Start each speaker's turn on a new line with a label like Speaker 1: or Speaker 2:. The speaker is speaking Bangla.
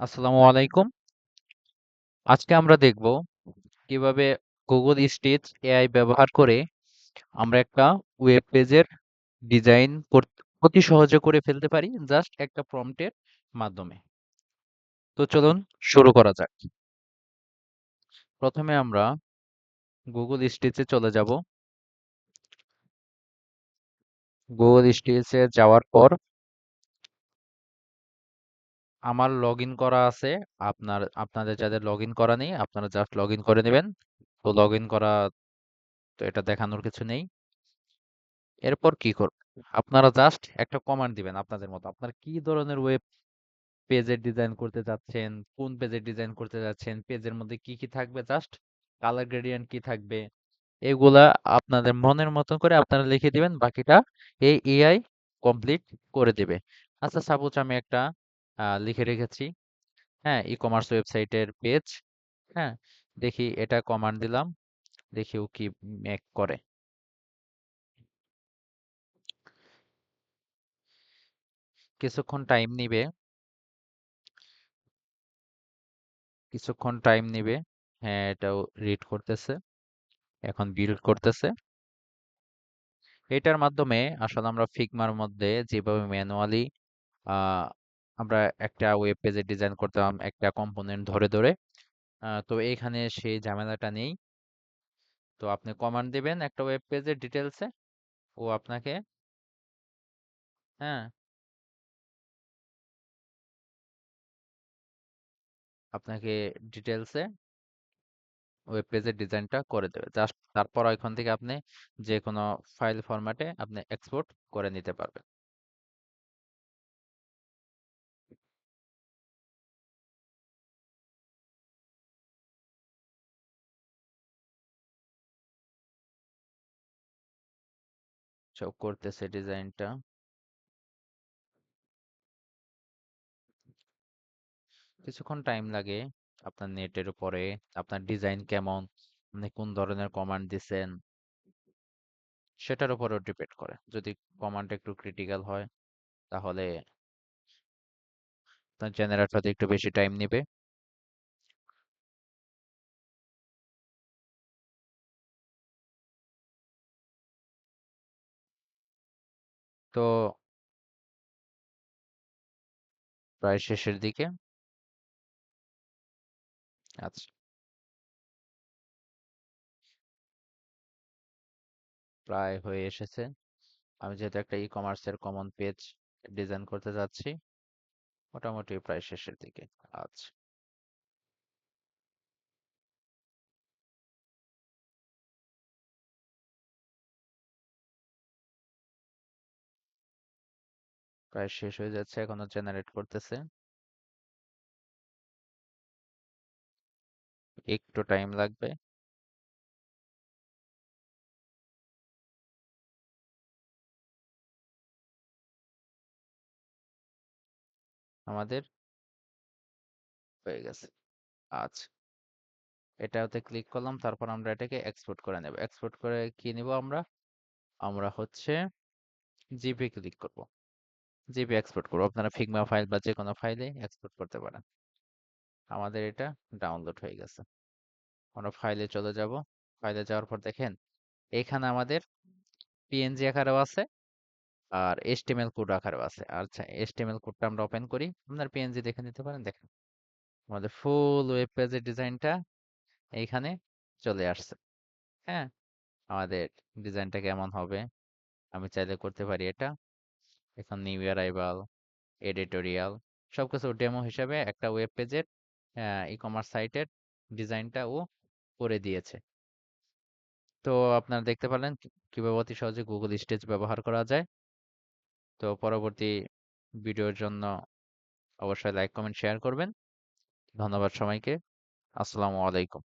Speaker 1: আসসালামু আলাইকুম। আজকে আমরা দেখব কিভাবে গুগল স্টিচ এআই ব্যবহার করে আমরা একটা ওয়েব পেজের ডিজাইন অতি সহজে করে ফেলতে পারি জাস্ট একটা প্রম্পটের মাধ্যমে। তো চলুন শুরু করা যাক। প্রথমে আমরা গুগল স্টিচে চলে যাব। গুগল স্টিচে যাওয়ার পর আমার লগ ইন করা আছে। আপনাদের যাদের লগ ইন করা নেই আপনারা জাস্ট লগ ইন করে নেবেন। তো লগ ইন করা, তো এটা দেখানোর কিছু নেই। এরপর কি করবেন? আপনারা জাস্ট একটা কমান্ড দিবেন আপনাদের মতো। আপনারা কি ধরনের ওয়েব পেজের ডিজাইন করতে চাচ্ছেন, কোন পেজের ডিজাইন করতে যাচ্ছেন, পেজের মধ্যে কি কি থাকবে, জাস্ট কালার গ্রেডিয়েন্ট কি থাকবে, এগুলা আপনাদের মনের মতন করে আপনারা লিখে দিবেন। বাকিটা এই এআই কমপ্লিট করে দিবে। আচ্ছা, সাপোজ আমি একটা লিখে রেখেছি, হ্যাঁ, ই কমার্স ওয়েবসাইটের পেজ। হ্যাঁ, দেখি এটা কমান্ড দিলাম, দেখি ও কি মেক করে। কিছুক্ষণ টাইম নিবে, কিছুক্ষণ টাইম নিবে। হ্যাঁ, এটাও রিড করতেছে, এখন বিল্ড করতেছে। এটার মাধ্যমে আসলে আমরা ফিগমার মধ্যে যেভাবে ম্যানুয়ালি আহ, আমরা একটা ওয়েব পেজে ডিজাইন করতাম একটা কম্পোনেন্ট ধরে ধরে, তো এখানে সেই ঝামেলাটা নেই। তো আপনি কমান্ড দিবেন একটা ওয়েব পেজের ডিটেলসে, ও আপনাকে, হ্যাঁ, আপনাকে ডিটেলসে ওয়েব পেজের ডিজাইনটা করে দেবে। জাস্ট তারপর এখান থেকে আপনি যে কোনো ফাইল ফরম্যাটে আপনি এক্সপোর্ট করে নিতে পারবেন। সব করতেছে ডিজাইনটা। কিছুক্ষণ টাইম লাগে, আপনার নেটের উপরে, আপনার ডিজাইন কেমন, আপনি কোন ধরনের কমান্ড দিছেন সেটার উপরেও ডিপেন্ড করে। যদি কমান্ড একটু ক্রিটিক্যাল হয় তাহলে আপনার জেনারেট হতে একটু বেশি টাইম নেবে। তো প্রায় শেষের দিকে। আচ্ছা, প্রায় হয়ে এসেছে। আমি যেহেতু একটা ই কমার্সের কমন পেজ ডিজাইন করতে যাচ্ছি, মোটামুটি প্রায় শেষের দিকে। আচ্ছা, প্রায় শেষ হয়ে যাচ্ছে, এখনো জেনারেট করতেছে, একটু টাইম লাগবে। আমাদের হয়ে গেছে। আচ্ছা, এটাতে ক্লিক করলাম, তারপর আমরা এটাকে এক্সপোর্ট করে নেব। এক্সপোর্ট করে কি নিব আমরা? আমরা হচ্ছে জিপি ক্লিক করব, জিপি এক্সপোর্ট করব। আপনারা ফিগমা ফাইল বা যে কোনো ফাইলে এক্সপোর্ট করতে পারেন। আমাদের এটা ডাউনলোড হয়ে গেছে। আমরা ফাইলে চলে যাব। ফাইলে যাওয়ার পর দেখেন এখানে আমাদের পিএনজি আকারেও আছে আর এইচটিএমএল কোড আকারেও আছে। আচ্ছা, এইচটিএমএল কোডটা আমরা ওপেন করি, আপনার পিএনজি দেখে নিতে পারেন। দেখেন আমাদের ফুল ওয়েব পেজের ডিজাইনটা এইখানে চলে আসছে। হ্যাঁ, আমাদের ডিজাইনটা কেমন হবে আমি চাইলে করতে পারি এটা। এখন নিউ অ্যারাইভাল, এডিটোরিয়াল, সবকিছু ডেমো হিসেবে একটা ওয়েব পেজের ই কমার্স সাইটের ডিজাইনটা ও করে দিয়েছে। তো আপনারা দেখতে পারলেন কিভাবে অতি সহজে গুগল স্টেজ ব্যবহার করা যায়। তো পরবর্তী ভিডিওর জন্য অবশ্যই লাইক কমেন্ট শেয়ার করবেন। ধন্যবাদ সবাইকে। আসসালামু আলাইকুম।